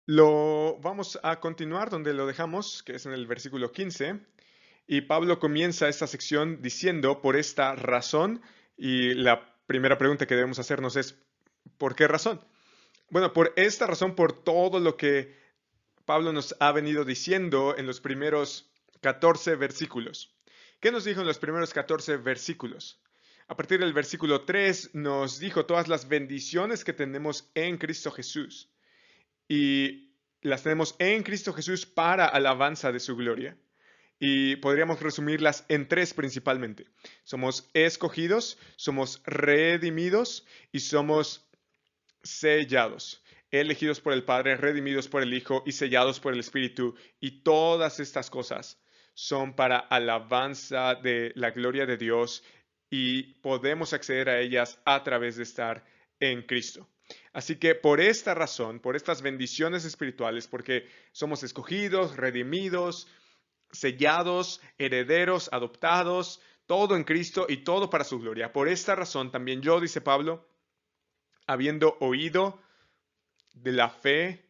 Vamos a continuar donde lo dejamos, que es en el versículo 15. Y Pablo comienza esta sección diciendo, por esta razón, y la primera pregunta que debemos hacernos es, ¿por qué razón? Bueno, por esta razón, por todo lo que Pablo nos ha venido diciendo en los primeros 14 versículos. ¿Qué nos dijo en los primeros 14 versículos? A partir del versículo 3 nos dijo todas las bendiciones que tenemos en Cristo Jesús. Y las tenemos en Cristo Jesús para alabanza de su gloria. Y podríamos resumirlas en tres principalmente. Somos escogidos, somos redimidos y somos sellados. Elegidos por el Padre, redimidos por el Hijo y sellados por el Espíritu. Y todas estas cosas son para alabanza de la gloria de Dios y podemos acceder a ellas a través de estar en Cristo. Así que por esta razón, por estas bendiciones espirituales, porque somos escogidos, redimidos, sellados, herederos, adoptados, todo en Cristo y todo para su gloria. Por esta razón también yo, dice Pablo, habiendo oído de la fe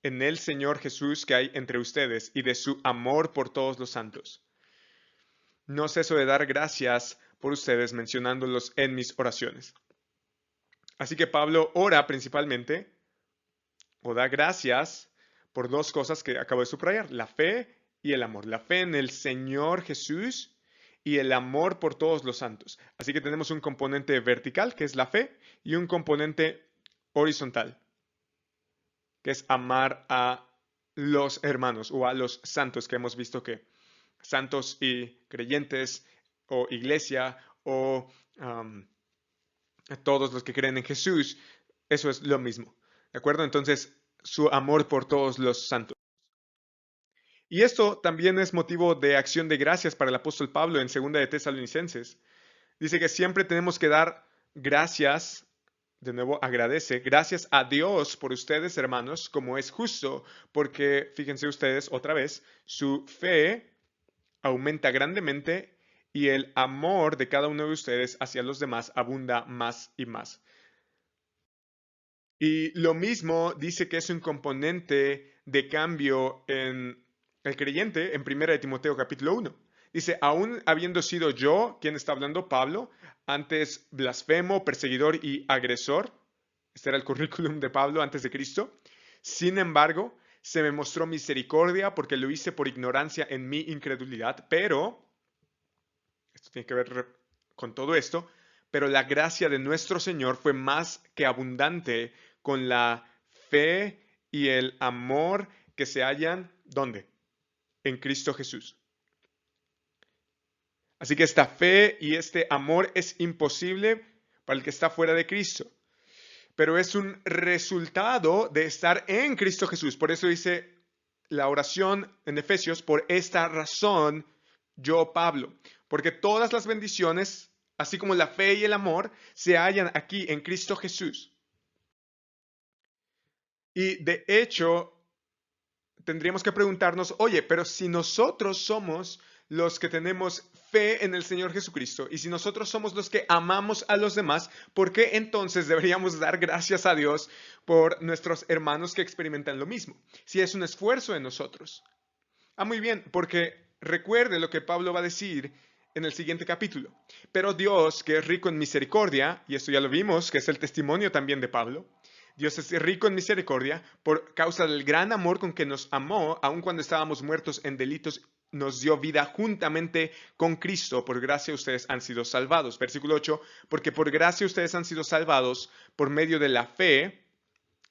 en el Señor Jesús que hay entre ustedes y de su amor por todos los santos. No ceso de dar gracias por ustedes mencionándolos en mis oraciones. Así que Pablo ora principalmente o da gracias por dos cosas que acabo de subrayar, la fe y el amor. La fe en el Señor Jesús y el amor por todos los santos. Así que tenemos un componente vertical, que es la fe, y un componente horizontal, que es amar a los hermanos o a los santos, que hemos visto que santos y creyentes o iglesia o todos los que creen en Jesús, eso es lo mismo. ¿De acuerdo? Entonces, su amor por todos los santos. Y esto también es motivo de acción de gracias para el apóstol Pablo en 2 de Tesalonicenses. Dice que siempre tenemos que dar gracias, de nuevo agradece, gracias a Dios por ustedes, hermanos, como es justo, porque fíjense ustedes otra vez, su fe aumenta grandemente y el amor de cada uno de ustedes hacia los demás abunda más y más. Y lo mismo dice que es un componente de cambio en el creyente en 1 de Timoteo capítulo 1. Dice, aún habiendo sido yo, quien está hablando, Pablo, antes blasfemo, perseguidor y agresor, este era el currículum de Pablo antes de Cristo, sin embargo, se me mostró misericordia porque lo hice por ignorancia en mi incredulidad, pero, esto tiene que ver con todo esto, pero la gracia de nuestro Señor fue más que abundante con la fe y el amor que se hallan, ¿dónde? En Cristo Jesús. Así que esta fe y este amor es imposible para el que está fuera de Cristo, pero es un resultado de estar en Cristo Jesús. Por eso dice la oración en Efesios, por esta razón yo, Pablo, porque todas las bendiciones, así como la fe y el amor, se hallan aquí en Cristo Jesús. Y de hecho, tendríamos que preguntarnos, oye, pero si nosotros somos los que tenemos fe en el Señor Jesucristo y si nosotros somos los que amamos a los demás, ¿por qué entonces deberíamos dar gracias a Dios por nuestros hermanos que experimentan lo mismo? Si es un esfuerzo de nosotros. Ah, muy bien, porque recuerde lo que Pablo va a decir en el siguiente capítulo. Pero Dios, que es rico en misericordia, y esto ya lo vimos, que es el testimonio también de Pablo, Dios es rico en misericordia por causa del gran amor con que nos amó, aun cuando estábamos muertos en delitos, nos dio vida juntamente con Cristo. Por gracia ustedes han sido salvados. Versículo 8, porque por gracia ustedes han sido salvados por medio de la fe.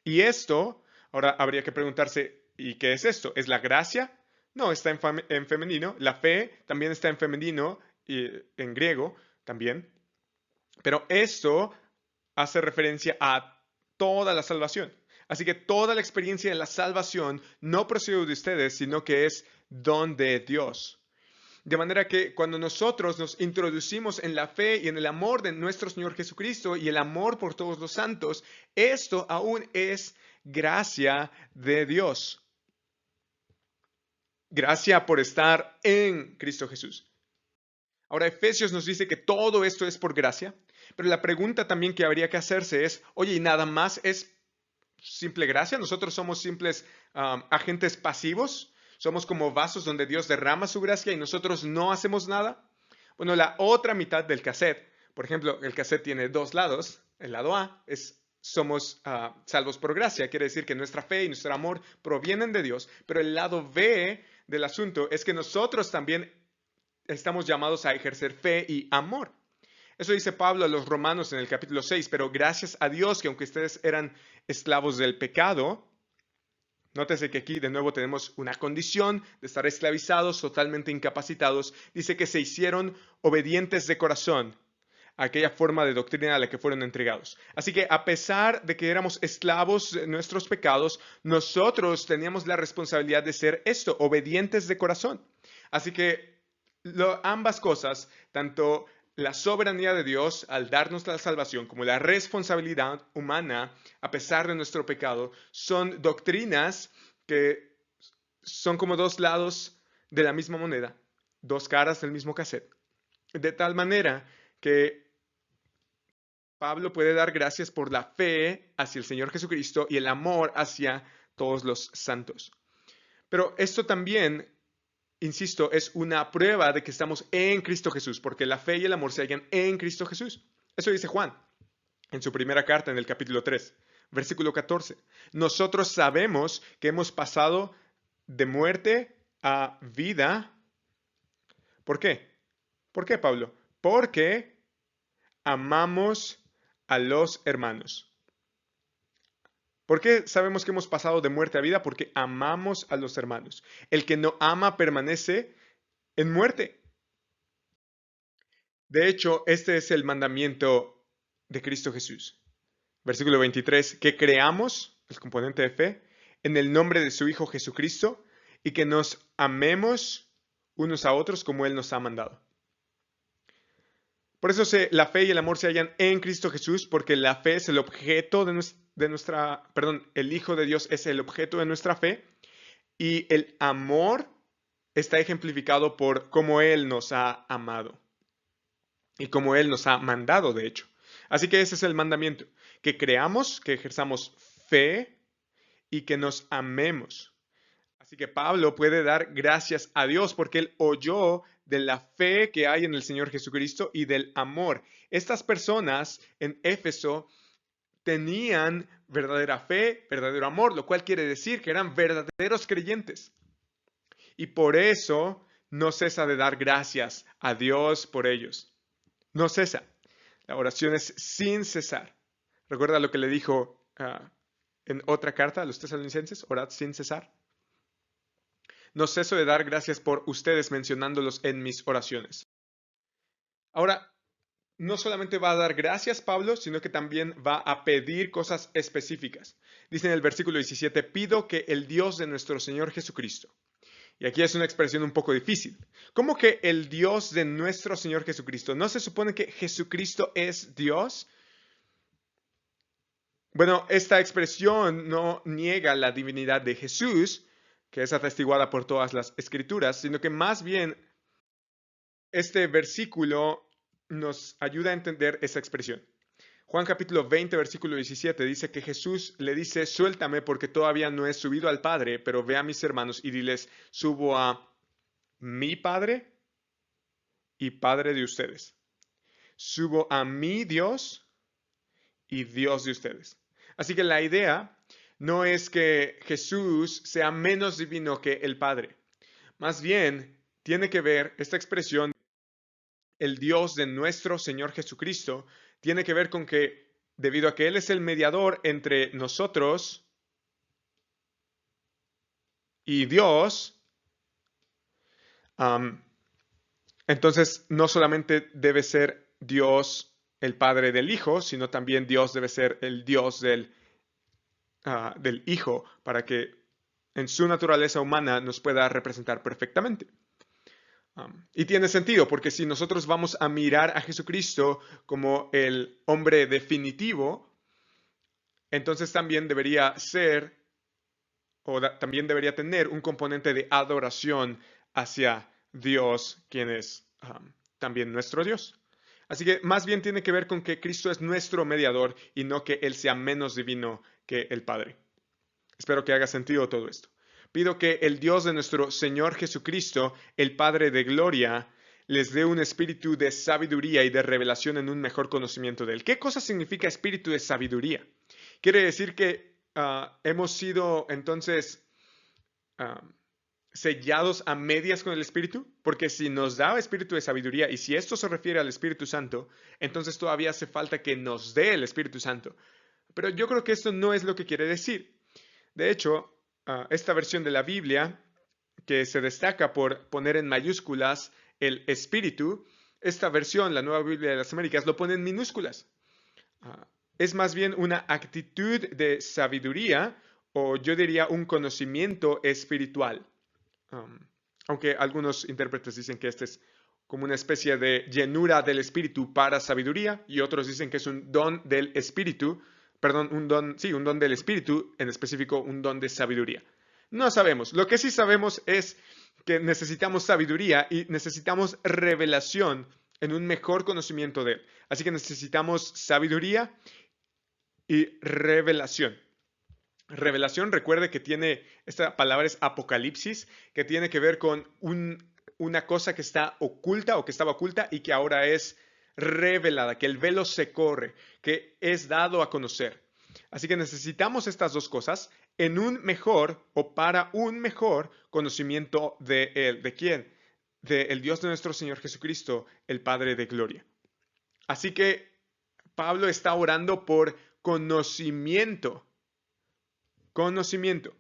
Y esto, ahora habría que preguntarse, ¿y qué es esto? ¿Es la gracia? No, está en femenino. La fe también está en femenino y en griego también. Pero esto hace referencia a toda la salvación. Así que toda la experiencia de la salvación no procede de ustedes, sino que es don de Dios. De manera que cuando nosotros nos introducimos en la fe y en el amor de nuestro Señor Jesucristo y el amor por todos los santos, esto aún es gracia de Dios. Gracia por estar en Cristo Jesús. Ahora, Efesios nos dice que todo esto es por gracia, pero la pregunta también que habría que hacerse es, oye, ¿y nada más es simple gracia, nosotros somos simples agentes pasivos, somos como vasos donde Dios derrama su gracia y nosotros no hacemos nada. Bueno, la otra mitad del cassette, por ejemplo, el cassette tiene dos lados. El lado A es somos salvos por gracia, quiere decir que nuestra fe y nuestro amor provienen de Dios, pero el lado B del asunto es que nosotros también estamos llamados a ejercer fe y amor. Eso dice Pablo a los romanos en el capítulo 6, pero gracias a Dios que aunque ustedes eran esclavos del pecado, nótese que aquí de nuevo tenemos una condición de estar esclavizados, totalmente incapacitados. Dice que se hicieron obedientes de corazón a aquella forma de doctrina a la que fueron entregados. Así que a pesar de que éramos esclavos de nuestros pecados, nosotros teníamos la responsabilidad de ser esto, obedientes de corazón. Así que ambas cosas, tanto la soberanía de Dios al darnos la salvación como la responsabilidad humana a pesar de nuestro pecado, son doctrinas que son como dos lados de la misma moneda, dos caras del mismo cassette. De tal manera que Pablo puede dar gracias por la fe hacia el Señor Jesucristo y el amor hacia todos los santos. Pero esto también, insisto, es una prueba de que estamos en Cristo Jesús, porque la fe y el amor se hallan en Cristo Jesús. Eso dice Juan en su primera carta en el capítulo 3, versículo 14. Nosotros sabemos que hemos pasado de muerte a vida. ¿Por qué? ¿Por qué, Pablo? Porque amamos a los hermanos. ¿Por qué sabemos que hemos pasado de muerte a vida? Porque amamos a los hermanos. El que no ama permanece en muerte. De hecho, este es el mandamiento de Cristo Jesús. Versículo 23, que creamos, el componente de fe, en el nombre de su Hijo Jesucristo y que nos amemos unos a otros como Él nos ha mandado. Por eso la fe y el amor se hallan en Cristo Jesús, porque la fe es el objeto de nuestra, perdón, el Hijo de Dios es el objeto de nuestra fe y el amor está ejemplificado por cómo Él nos ha amado y cómo Él nos ha mandado, de hecho. Así que ese es el mandamiento, que creamos, que ejerzamos fe y que nos amemos. Así que Pablo puede dar gracias a Dios porque él oyó de la fe que hay en el Señor Jesucristo y del amor. Estas personas en Éfeso tenían verdadera fe, verdadero amor, lo cual quiere decir que eran verdaderos creyentes. Y por eso no cesa de dar gracias a Dios por ellos. No cesa. La oración es sin cesar. Recuerda lo que le dijo en otra carta a los tesalonicenses, orad sin cesar. No ceso de dar gracias por ustedes mencionándolos en mis oraciones. Ahora, no solamente va a dar gracias Pablo, sino que también va a pedir cosas específicas. Dice en el versículo 17, pido que el Dios de nuestro Señor Jesucristo. Y aquí es una expresión un poco difícil. ¿Cómo que el Dios de nuestro Señor Jesucristo? ¿No se supone que Jesucristo es Dios? Bueno, esta expresión no niega la divinidad de Jesús, que es atestiguada por todas las escrituras, sino que más bien este versículo nos ayuda a entender esa expresión. Juan capítulo 20, versículo 17 dice que Jesús le dice, suéltame porque todavía no he subido al Padre, pero ve a mis hermanos y diles, subo a mi Padre y Padre de ustedes. Subo a mi Dios y Dios de ustedes. Así que la idea no es que Jesús sea menos divino que el Padre. Más bien, tiene que ver esta expresión, el Dios de nuestro Señor Jesucristo, tiene que ver con que debido a que Él es el mediador entre nosotros y Dios, entonces no solamente debe ser Dios el Padre del Hijo, sino también Dios debe ser el Dios del Hijo para que en su naturaleza humana nos pueda representar perfectamente. Y tiene sentido, porque si nosotros vamos a mirar a Jesucristo como el hombre definitivo, entonces también debería ser, también debería tener un componente de adoración hacia Dios, quien es también nuestro Dios. Así que más bien tiene que ver con que Cristo es nuestro mediador y no que Él sea menos divino que el Padre. Espero que haga sentido todo esto. Pido que el Dios de nuestro Señor Jesucristo, el Padre de gloria, les dé un espíritu de sabiduría y de revelación en un mejor conocimiento de Él. ¿Qué cosa significa espíritu de sabiduría? Quiere decir que hemos sido entonces sellados a medias con el Espíritu, porque si nos da espíritu de sabiduría y si esto se refiere al Espíritu Santo, entonces todavía hace falta que nos dé el Espíritu Santo. Pero yo creo que esto no es lo que quiere decir. De hecho, esta versión de la Biblia, que se destaca por poner en mayúsculas el Espíritu, esta versión, la Nueva Biblia de las Américas, lo pone en minúsculas. Es más bien una actitud de sabiduría, o yo diría un conocimiento espiritual. Aunque algunos intérpretes dicen que este es como una especie de llenura del Espíritu para sabiduría, y otros dicen que es un don del Espíritu, perdón, un don del Espíritu, en específico un don de sabiduría. No sabemos. Lo que sí sabemos es que necesitamos sabiduría y necesitamos revelación en un mejor conocimiento de Él. Así que necesitamos sabiduría y revelación. Revelación, recuerde que tiene, esta palabra es apocalipsis, que tiene que ver con una cosa que está oculta o que estaba oculta y que ahora es revelada, que el velo se corre, que es dado a conocer. Así que necesitamos estas dos cosas en un mejor o para un mejor conocimiento de Él. ¿De quién? Del Dios de nuestro Señor Jesucristo, el Padre de gloria. Así que Pablo está orando por conocimiento. Conocimiento.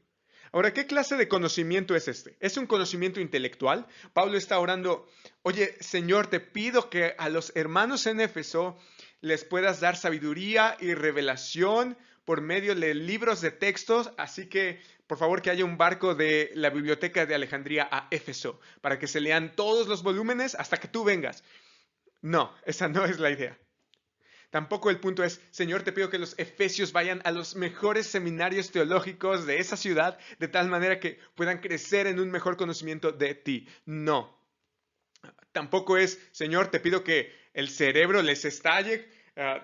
Ahora, ¿qué clase de conocimiento es este? ¿Es un conocimiento intelectual? Pablo está orando, oye, Señor, te pido que a los hermanos en Éfeso les puedas dar sabiduría y revelación por medio de libros de textos, así que por favor que haya un barco de la biblioteca de Alejandría a Éfeso, para que se lean todos los volúmenes hasta que tú vengas. No, esa no es la idea. Tampoco el punto es, Señor, te pido que los efesios vayan a los mejores seminarios teológicos de esa ciudad, de tal manera que puedan crecer en un mejor conocimiento de ti. No. Tampoco es, Señor, te pido que el cerebro les estalle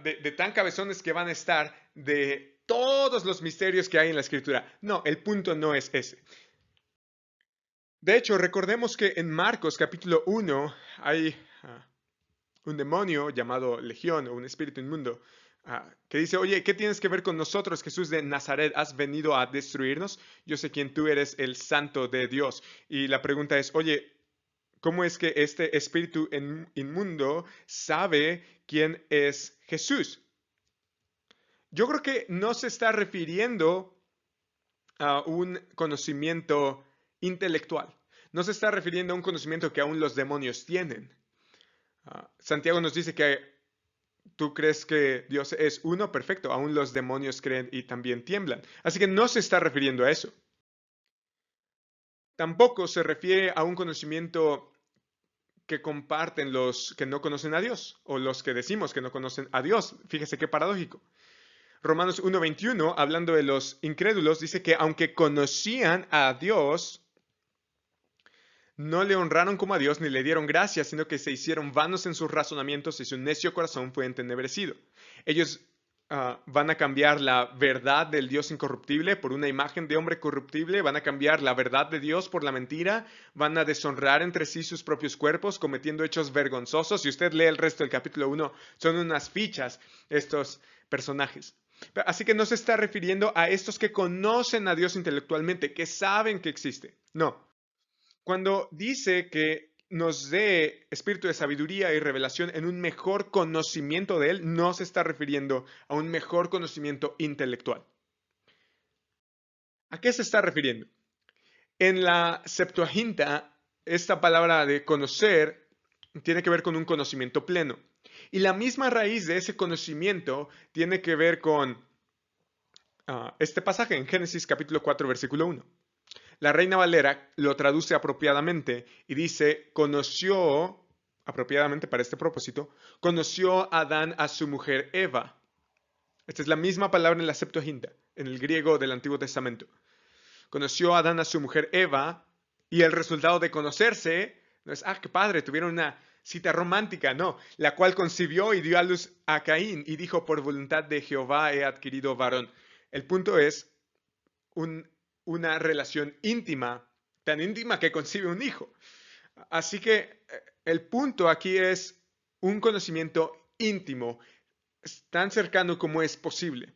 de tan cabezones que van a estar de todos los misterios que hay en la Escritura. No, el punto no es ese. De hecho, recordemos que en Marcos capítulo 1 hay un demonio llamado Legión o un espíritu inmundo que dice, oye, ¿qué tienes que ver con nosotros, Jesús de Nazaret? ¿Has venido a destruirnos? Yo sé quién tú eres, el Santo de Dios. Y la pregunta es, oye, ¿cómo es que este espíritu inmundo sabe quién es Jesús? Yo creo que no se está refiriendo a un conocimiento intelectual. No se está refiriendo a un conocimiento que aún los demonios tienen. Santiago nos dice que tú crees que Dios es uno, perfecto, aún los demonios creen y también tiemblan. Así que no se está refiriendo a eso. Tampoco se refiere a un conocimiento que comparten los que no conocen a Dios o los que decimos que no conocen a Dios. Fíjese qué paradójico. Romanos 1:21, hablando de los incrédulos, dice que aunque conocían a Dios, no le honraron como a Dios ni le dieron gracias, sino que se hicieron vanos en sus razonamientos y su necio corazón fue entenebrecido. Ellos van a cambiar la verdad del Dios incorruptible por una imagen de hombre corruptible, van a cambiar la verdad de Dios por la mentira, van a deshonrar entre sí sus propios cuerpos, cometiendo hechos vergonzosos. Si usted lee el resto del capítulo 1, son unas fichas estos personajes. Así que no se está refiriendo a estos que conocen a Dios intelectualmente, que saben que existe. No. Cuando dice que nos dé espíritu de sabiduría y revelación en un mejor conocimiento de Él, no se está refiriendo a un mejor conocimiento intelectual. ¿A qué se está refiriendo? En la Septuaginta, esta palabra de conocer tiene que ver con un conocimiento pleno. Y la misma raíz de ese conocimiento tiene que ver con este pasaje en Génesis capítulo 4, versículo 1. La Reina Valera lo traduce apropiadamente y dice, conoció, apropiadamente para este propósito, conoció Adán a su mujer Eva. Esta es la misma palabra en la Septuaginta, en el griego del Antiguo Testamento. Conoció Adán a su mujer Eva y el resultado de conocerse no es, qué padre, tuvieron una cita romántica, no, la cual concibió y dio a luz a Caín y dijo, por voluntad de Jehová he adquirido varón. El punto es una relación íntima, tan íntima que concibe un hijo. Así que el punto aquí es un conocimiento íntimo, tan cercano como es posible.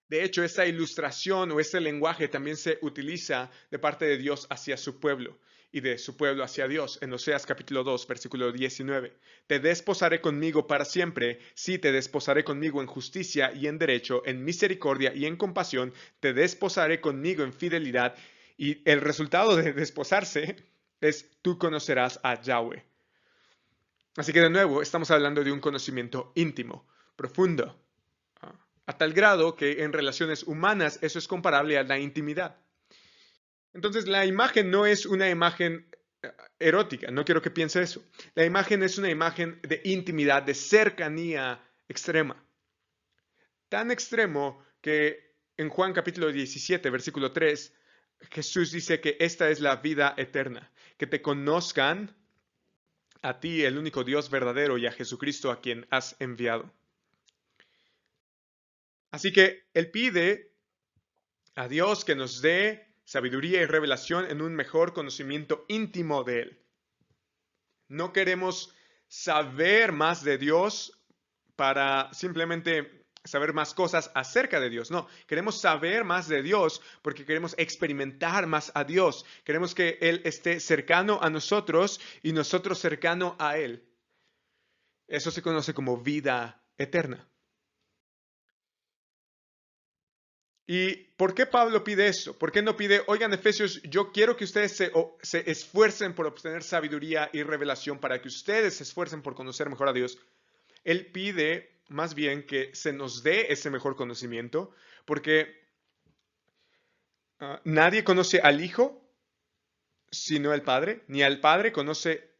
De hecho, esa ilustración o ese lenguaje también se utiliza de parte de Dios hacia su pueblo y de su pueblo hacia Dios. En Oseas capítulo 2, versículo 19. Te desposaré conmigo para siempre, sí, te desposaré conmigo en justicia y en derecho, en misericordia y en compasión, te desposaré conmigo en fidelidad. Y el resultado de desposarse es tú conocerás a Yahweh. Así que de nuevo, estamos hablando de un conocimiento íntimo, profundo, a tal grado que en relaciones humanas eso es comparable a la intimidad. Entonces, la imagen no es una imagen erótica, no quiero que piense eso. La imagen es una imagen de intimidad, de cercanía extrema. Tan extremo que en Juan capítulo 17, versículo 3, Jesús dice que esta es la vida eterna, que te conozcan a ti, el único Dios verdadero, y a Jesucristo a quien has enviado. Así que Él pide a Dios que nos dé sabiduría y revelación en un mejor conocimiento íntimo de Él. No queremos saber más de Dios para simplemente saber más cosas acerca de Dios. No, queremos saber más de Dios porque queremos experimentar más a Dios. Queremos que Él esté cercano a nosotros y nosotros cercano a Él. Eso se conoce como vida eterna. ¿Y por qué Pablo pide eso? ¿Por qué no pide, oigan, Efesios, yo quiero que ustedes se esfuercen por obtener sabiduría y revelación para que ustedes se esfuercen por conocer mejor a Dios? Él pide más bien que se nos dé ese mejor conocimiento, porque nadie conoce al Hijo sino el Padre, ni al Padre conoce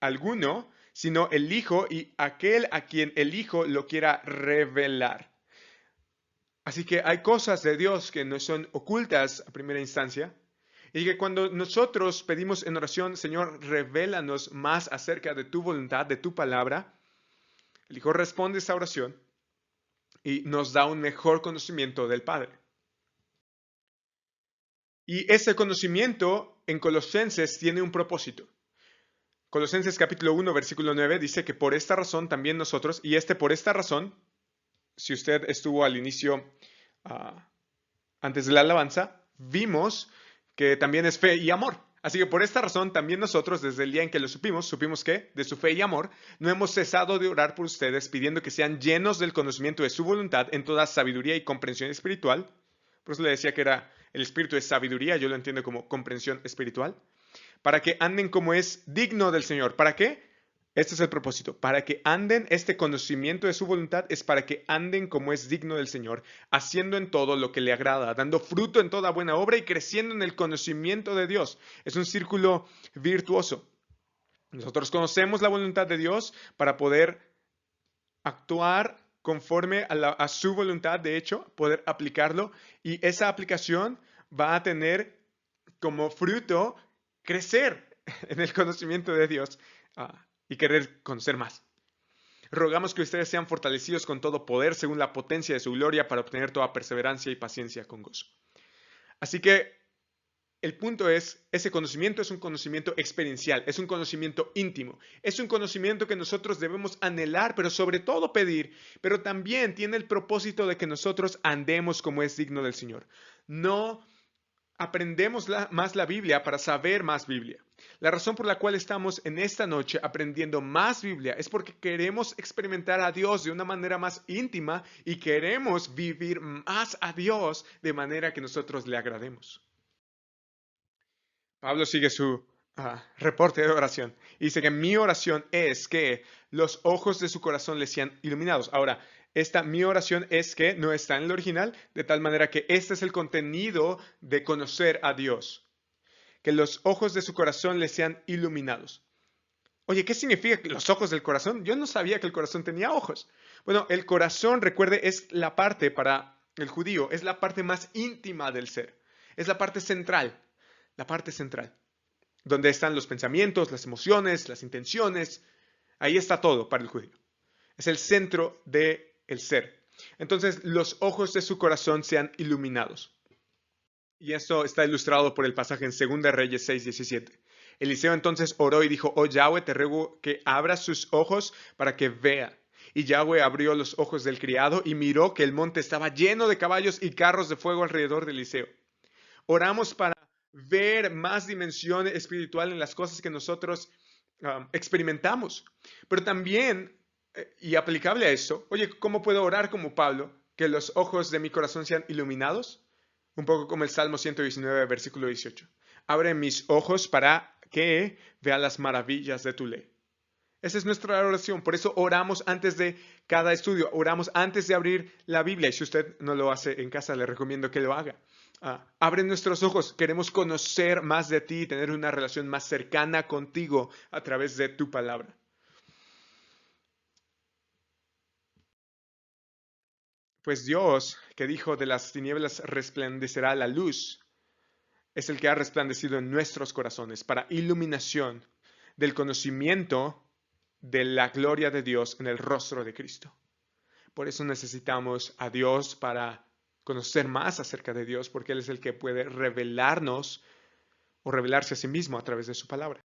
alguno sino el Hijo y aquel a quien el Hijo lo quiera revelar. Así que hay cosas de Dios que no son ocultas a primera instancia y que cuando nosotros pedimos en oración, Señor, revélanos más acerca de tu voluntad, de tu palabra, el Hijo responde esa oración y nos da un mejor conocimiento del Padre. Y ese conocimiento en Colosenses tiene un propósito. Colosenses capítulo 1, versículo 9 dice que por esta razón también nosotros, y por esta razón, si usted estuvo al inicio antes de la alabanza, vimos que también es fe y amor. Así que por esta razón también nosotros, desde el día en que lo supimos que de su fe y amor, no hemos cesado de orar por ustedes, pidiendo que sean llenos del conocimiento de su voluntad en toda sabiduría y comprensión espiritual. Por eso le decía que el espíritu de sabiduría, yo lo entiendo como comprensión espiritual, para que anden como es digno del Señor. ¿Para qué? Este es el propósito, para que anden, este conocimiento de su voluntad es para que anden como es digno del Señor, haciendo en todo lo que le agrada, dando fruto en toda buena obra y creciendo en el conocimiento de Dios. Es un círculo virtuoso. Nosotros conocemos la voluntad de Dios para poder actuar conforme a su voluntad, de hecho, poder aplicarlo, y esa aplicación va a tener como fruto crecer en el conocimiento de Dios. Y querer conocer más. Rogamos que ustedes sean fortalecidos con todo poder según la potencia de su gloria para obtener toda perseverancia y paciencia con gozo. Así que el punto es, ese conocimiento es un conocimiento experiencial, es un conocimiento íntimo, es un conocimiento que nosotros debemos anhelar, pero sobre todo pedir, pero también tiene el propósito de que nosotros andemos como es digno del Señor. No aprendemos más la Biblia para saber más Biblia. La razón por la cual estamos en esta noche aprendiendo más Biblia es porque queremos experimentar a Dios de una manera más íntima y queremos vivir más a Dios de manera que nosotros le agrademos. Pablo sigue su reporte de oración y dice que mi oración es que los ojos de su corazón le sean iluminados. Ahora, mi oración es que no está en el original, de tal manera que este es el contenido de conocer a Dios. Que los ojos de su corazón le sean iluminados. Oye, ¿qué significa los ojos del corazón? Yo no sabía que el corazón tenía ojos. Bueno, el corazón, recuerde, es la parte para el judío, es la parte más íntima del ser. Es la parte central, donde están los pensamientos, las emociones, las intenciones. Ahí está todo para el judío. Es el centro del ser. entonces los ojos de su corazón sean iluminados. Y esto está ilustrado por el pasaje en 2 Reyes 6:17. Eliseo entonces oró y dijo: oh Yahweh, te ruego que abras sus ojos para que vea. Y Yahweh abrió los ojos del criado y miró que el monte estaba lleno de caballos y carros de fuego alrededor de Eliseo. Oramos para ver más dimensión espiritual en las cosas que nosotros experimentamos. Pero también, y aplicable a eso, oye, ¿cómo puedo orar como Pablo? Que los ojos de mi corazón sean iluminados. Un poco como el Salmo 119, versículo 18. Abre mis ojos para que vea las maravillas de tu ley. Esa es nuestra oración. Por eso oramos antes de cada estudio. Oramos antes de abrir la Biblia. Y si usted no lo hace en casa, le recomiendo que lo haga. Abre nuestros ojos. Queremos conocer más de ti y tener una relación más cercana contigo a través de tu palabra. Pues Dios, que dijo: de las tinieblas resplandecerá la luz, es el que ha resplandecido en nuestros corazones para iluminación del conocimiento de la gloria de Dios en el rostro de Cristo. Por eso necesitamos a Dios para conocer más acerca de Dios, porque Él es el que puede revelarnos o revelarse a sí mismo a través de su palabra.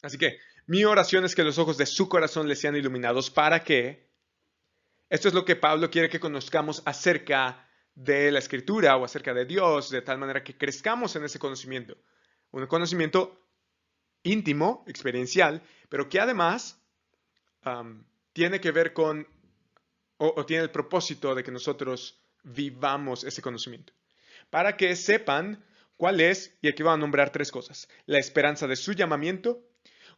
Así que mi oración es que los ojos de su corazón le sean iluminados para que, esto es lo que Pablo quiere que conozcamos acerca de la Escritura o acerca de Dios, de tal manera que crezcamos en ese conocimiento. Un conocimiento íntimo, experiencial, pero que además tiene que ver con, o tiene el propósito de que nosotros vivamos ese conocimiento. Para que sepan cuál es, y aquí van a nombrar tres cosas: la esperanza de su llamamiento,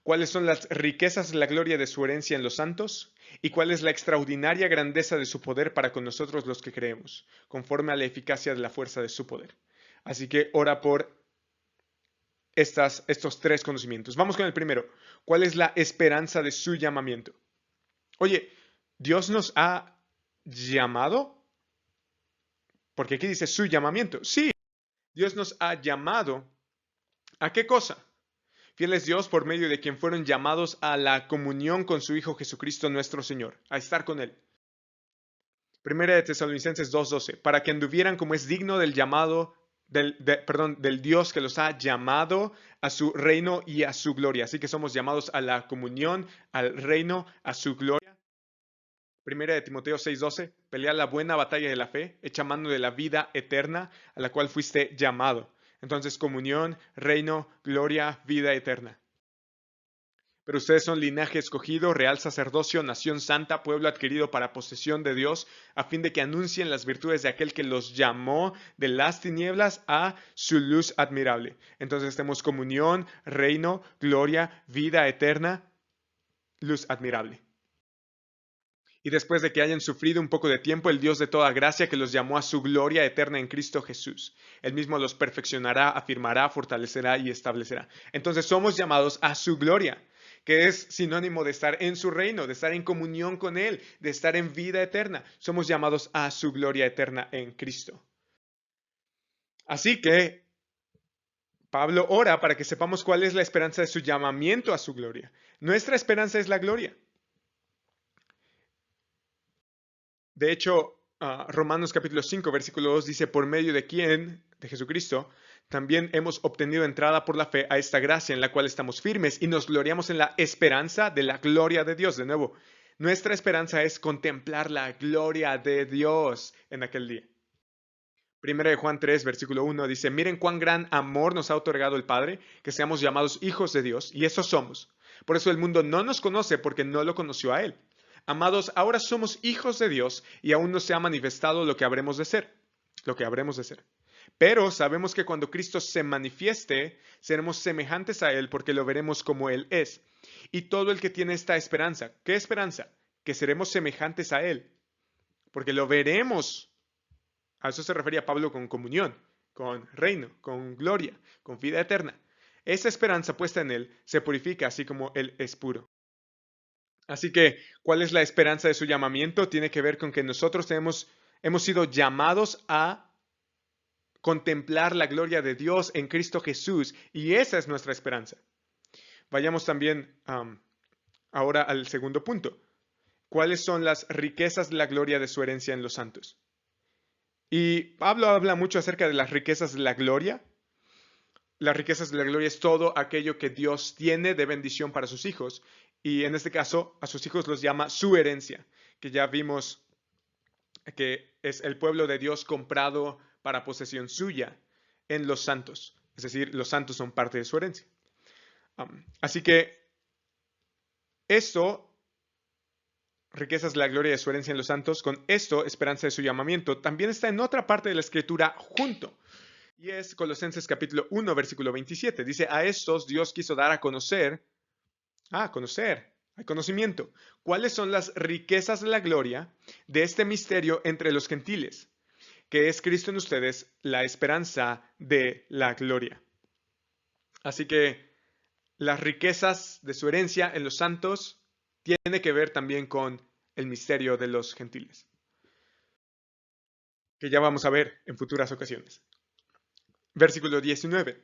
cuáles son las riquezas de la gloria de su herencia en los santos, y cuál es la extraordinaria grandeza de su poder para con nosotros los que creemos, conforme a la eficacia de la fuerza de su poder. Así que ora por estos tres conocimientos. Vamos con el primero. ¿Cuál es la esperanza de su llamamiento? Oye, ¿Dios nos ha llamado? Porque aquí dice su llamamiento. Sí, Dios nos ha llamado. ¿A qué cosa? Fiel es Dios por medio de quien fueron llamados a la comunión con su Hijo Jesucristo nuestro Señor, a estar con Él. Primera de Tesalonicenses 2:12, para que anduvieran como es digno del llamado, del Dios que los ha llamado a su reino y a su gloria. Así que somos llamados a la comunión, al reino, a su gloria. Primera de Timoteo 6:12, pelea la buena batalla de la fe, echa mano de la vida eterna a la cual fuiste llamado. Entonces, comunión, reino, gloria, vida eterna. Pero ustedes son linaje escogido, real sacerdocio, nación santa, pueblo adquirido para posesión de Dios, a fin de que anuncien las virtudes de aquel que los llamó de las tinieblas a su luz admirable. Entonces tenemos comunión, reino, gloria, vida eterna, luz admirable. Y después de que hayan sufrido un poco de tiempo, el Dios de toda gracia, que los llamó a su gloria eterna en Cristo Jesús, Él mismo los perfeccionará, afirmará, fortalecerá y establecerá. Entonces somos llamados a su gloria, que es sinónimo de estar en su reino, de estar en comunión con Él, de estar en vida eterna. Somos llamados a su gloria eterna en Cristo. Así que Pablo ora para que sepamos cuál es la esperanza de su llamamiento a su gloria. Nuestra esperanza es la gloria. De hecho, Romanos capítulo 5, versículo 2 dice: por medio de quién, de Jesucristo, también hemos obtenido entrada por la fe a esta gracia en la cual estamos firmes y nos gloriamos en la esperanza de la gloria de Dios. De nuevo, nuestra esperanza es contemplar la gloria de Dios en aquel día. Primera de Juan 3, versículo 1 dice: miren cuán gran amor nos ha otorgado el Padre, que seamos llamados hijos de Dios, y eso somos. Por eso el mundo no nos conoce, porque no lo conoció a Él. Amados, ahora somos hijos de Dios y aún no se ha manifestado lo que habremos de ser, Pero sabemos que cuando Cristo se manifieste, seremos semejantes a Él porque lo veremos como Él es. Y todo el que tiene esta esperanza, ¿qué esperanza? Que seremos semejantes a Él, porque lo veremos. A eso se refería Pablo con comunión, con reino, con gloria, con vida eterna. Esa esperanza puesta en Él se purifica así como Él es puro. Así que, ¿cuál es la esperanza de su llamamiento? Tiene que ver con que nosotros hemos sido llamados a contemplar la gloria de Dios en Cristo Jesús, y esa es nuestra esperanza. Vayamos también ahora al segundo punto. ¿cuáles son las riquezas de la gloria de su herencia en los santos? Y Pablo habla mucho acerca de las riquezas de la gloria. Las riquezas de la gloria es todo aquello que Dios tiene de bendición para sus hijos. Y en este caso, a sus hijos los llama su herencia, que ya vimos que es el pueblo de Dios comprado para posesión suya en los santos. Es decir, los santos son parte de su herencia. Así que esto, riquezas de la gloria de su herencia en los santos, con esto, esperanza de su llamamiento, también está en otra parte de la escritura junto. Y es Colosenses capítulo 1, versículo 27. Dice, a estos Dios quiso dar a conocer, al conocimiento, cuáles son las riquezas de la gloria de este misterio entre los gentiles, que es Cristo en ustedes, la esperanza de la gloria. Así que las riquezas de su herencia en los santos tiene que ver también con el misterio de los gentiles, que ya vamos a ver en futuras ocasiones. Versículo 19.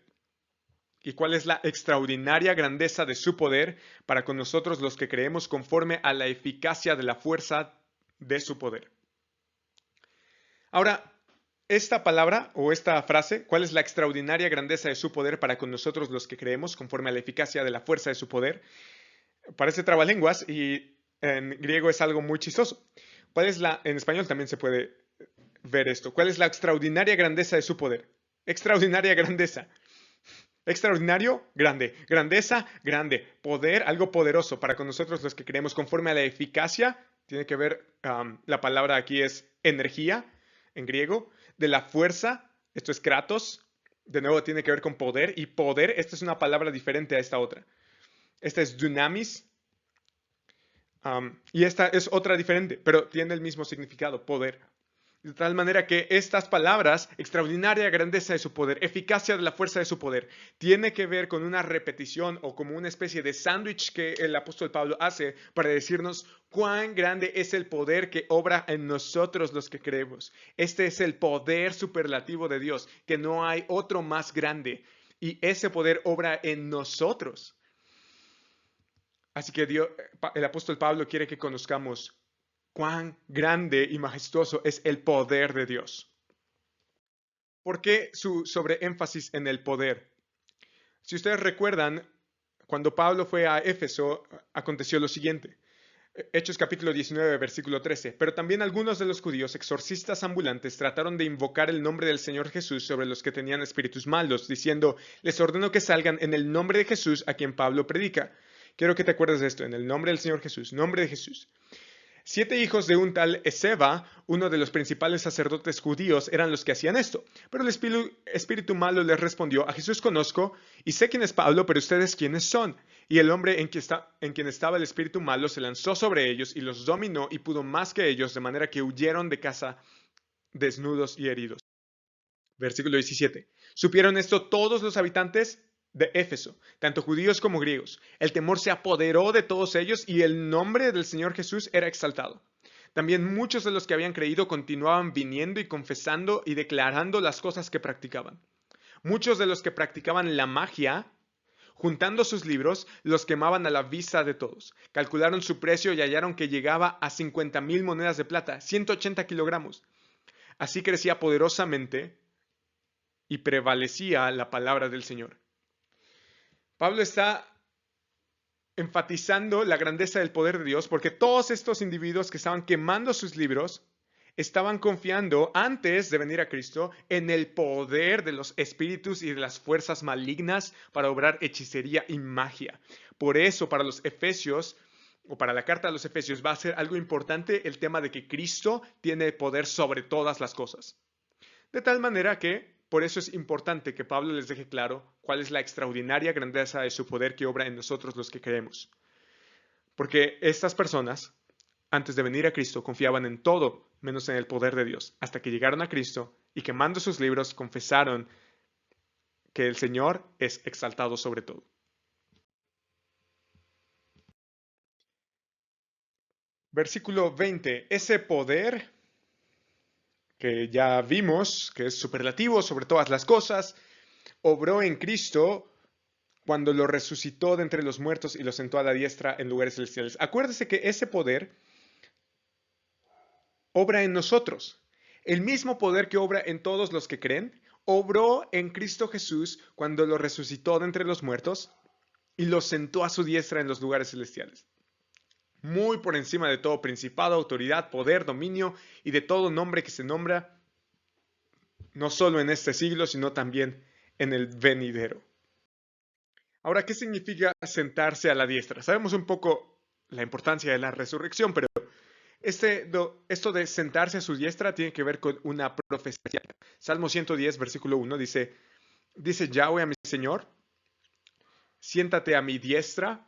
¿Y cuál es la extraordinaria grandeza de su poder para con nosotros los que creemos conforme a la eficacia de la fuerza de su poder? Ahora, esta palabra o esta frase, ¿cuál es la extraordinaria grandeza de su poder para con nosotros los que creemos conforme a la eficacia de la fuerza de su poder? Parece trabalenguas y en griego es algo muy chistoso. En español también se puede ver esto. ¿Cuál es la extraordinaria grandeza de su poder? Extraordinaria grandeza. Extraordinario, grande. Grandeza, grande. Poder, algo poderoso para con nosotros los que creemos conforme a la eficacia. Tiene que ver, la palabra aquí es energía en griego. De la fuerza, esto es kratos. De nuevo tiene que ver con poder. Y poder, esta es una palabra diferente a esta otra. Esta es dunamis. Y esta es otra diferente, pero tiene el mismo significado, poder. De tal manera que estas palabras, extraordinaria grandeza de su poder, eficacia de la fuerza de su poder, tiene que ver con una repetición o como una especie de sándwich que el apóstol Pablo hace para decirnos cuán grande es el poder que obra en nosotros los que creemos. Este es el poder superlativo de Dios, que no hay otro más grande. Y ese poder obra en nosotros. Así que el apóstol Pablo quiere que conozcamos cuán grande y majestuoso es el poder de Dios. ¿Por qué su sobreénfasis en el poder? Si ustedes recuerdan, cuando Pablo fue a Éfeso, aconteció lo siguiente. Hechos capítulo 19, versículo 13. Pero también algunos de los judíos, exorcistas ambulantes, trataron de invocar el nombre del Señor Jesús sobre los que tenían espíritus malos, diciendo, les ordeno que salgan en el nombre de Jesús a quien Pablo predica. Quiero que te acuerdes de esto, en el nombre del Señor Jesús, nombre de Jesús. 7 hijos de un tal Esceva, uno de los principales sacerdotes judíos, eran los que hacían esto. Pero el espíritu malo les respondió, a Jesús conozco y sé quién es Pablo, pero ustedes quiénes son. Y el hombre en quien estaba el espíritu malo se lanzó sobre ellos y los dominó y pudo más que ellos, de manera que huyeron de casa desnudos y heridos. Versículo 17. ¿Supieron esto todos los habitantes de Éfeso, tanto judíos como griegos? El temor se apoderó de todos ellos y el nombre del Señor Jesús era exaltado. También muchos de los que habían creído continuaban viniendo y confesando y declarando las cosas que practicaban. Muchos de los que practicaban la magia, juntando sus libros, los quemaban a la vista de todos. Calcularon su precio y hallaron que llegaba a 50,000 monedas de plata, 180 kilogramos. Así crecía poderosamente y prevalecía la palabra del Señor. Pablo está enfatizando la grandeza del poder de Dios porque todos estos individuos que estaban quemando sus libros estaban confiando antes de venir a Cristo en el poder de los espíritus y de las fuerzas malignas para obrar hechicería y magia. Por eso para los Efesios o para la carta a los Efesios va a ser algo importante el tema de que Cristo tiene poder sobre todas las cosas. De tal manera que por eso es importante que Pablo les deje claro cuál es la extraordinaria grandeza de su poder que obra en nosotros los que creemos. Porque estas personas, antes de venir a Cristo, confiaban en todo menos en el poder de Dios, hasta que llegaron a Cristo y quemando sus libros confesaron que el Señor es exaltado sobre todo. Versículo 20. Ese poder que ya vimos, que es superlativo sobre todas las cosas, obró en Cristo cuando lo resucitó de entre los muertos y lo sentó a la diestra en lugares celestiales. Acuérdese que ese poder obra en nosotros. El mismo poder que obra en todos los que creen, obró en Cristo Jesús cuando lo resucitó de entre los muertos y lo sentó a su diestra en los lugares celestiales. Muy por encima de todo principado, autoridad, poder, dominio y de todo nombre que se nombra, no solo en este siglo, sino también en el venidero. Ahora, ¿qué significa sentarse a la diestra? Sabemos un poco la importancia de la resurrección, pero esto de sentarse a su diestra tiene que ver con una profecía. Salmo 110, versículo 1 dice Yahweh a mi Señor, siéntate a mi diestra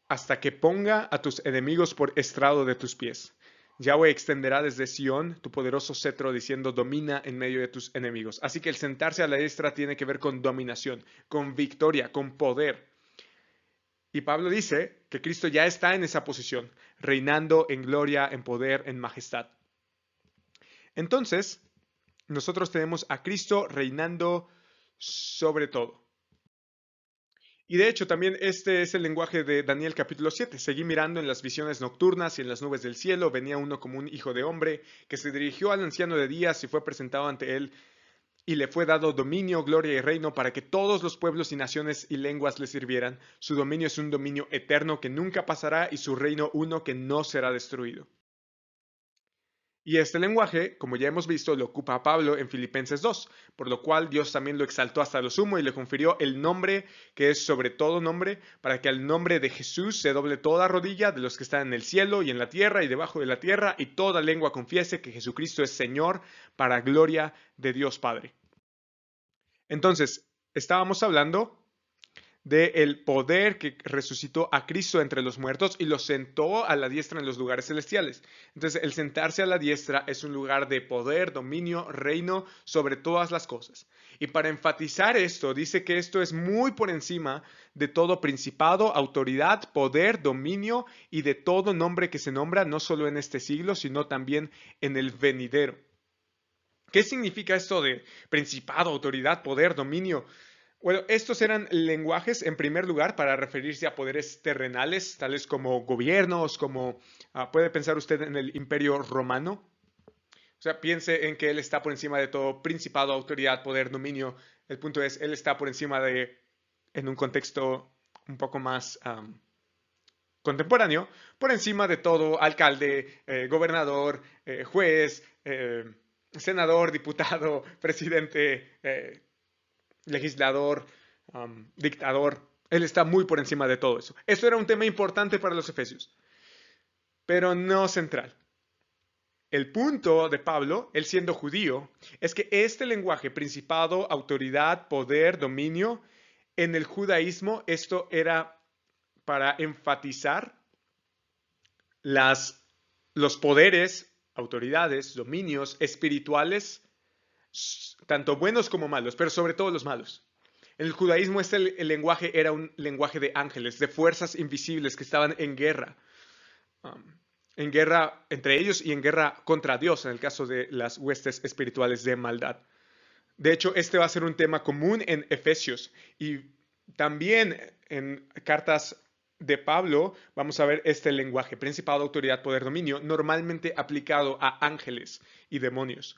hasta que ponga a tus enemigos por estrado de tus pies. Yahweh extenderá desde Sión tu poderoso cetro diciendo, domina en medio de tus enemigos. Así que el sentarse a la diestra tiene que ver con dominación, con victoria, con poder. Y Pablo dice que Cristo ya está en esa posición, reinando en gloria, en poder, en majestad. Entonces, nosotros tenemos a Cristo reinando sobre todo. Y de hecho, también este es el lenguaje de Daniel capítulo 7. Seguí mirando en las visiones nocturnas y en las nubes del cielo. Venía uno como un hijo de hombre que se dirigió al anciano de días y fue presentado ante él. Y le fue dado dominio, gloria y reino para que todos los pueblos y naciones y lenguas le sirvieran. Su dominio es un dominio eterno que nunca pasará y su reino uno que no será destruido. Y este lenguaje, como ya hemos visto, lo ocupa Pablo en Filipenses 2, por lo cual Dios también lo exaltó hasta lo sumo y le confirió el nombre que es sobre todo nombre, para que al nombre de Jesús se doble toda rodilla de los que están en el cielo y en la tierra y debajo de la tierra, y toda lengua confiese que Jesucristo es Señor, para gloria de Dios Padre. Entonces, estábamos hablando del poder que resucitó a Cristo entre los muertos y lo sentó a la diestra en los lugares celestiales. Entonces, el sentarse a la diestra es un lugar de poder, dominio, reino sobre todas las cosas. Y para enfatizar esto, dice que esto es muy por encima de todo principado, autoridad, poder, dominio y de todo nombre que se nombra, no solo en este siglo, sino también en el venidero. ¿Qué significa esto de principado, autoridad, poder, dominio? Bueno, estos eran lenguajes en primer lugar para referirse a poderes terrenales, tales como gobiernos, como puede pensar usted en el Imperio Romano. O sea, piense en que él está por encima de todo principado, autoridad, poder, dominio. El punto es, él está por encima de, en un contexto un poco más contemporáneo, por encima de todo alcalde, gobernador, juez, senador, diputado, presidente, legislador, dictador. Él está muy por encima de todo eso. Esto era un tema importante para los efesios, pero no central. El punto de Pablo, él siendo judío, es que este lenguaje, principado, autoridad, poder, dominio, en el judaísmo esto era para enfatizar los poderes, autoridades, dominios espirituales, tanto buenos como malos, pero sobre todo los malos. En el judaísmo el lenguaje era un lenguaje de ángeles, de fuerzas invisibles que estaban en guerra entre ellos y en guerra contra Dios, en el caso de las huestes espirituales de maldad. De hecho, este va a ser un tema común en Efesios y también en cartas de Pablo vamos a ver este lenguaje, principado, autoridad, poder, dominio, normalmente aplicado a ángeles y demonios.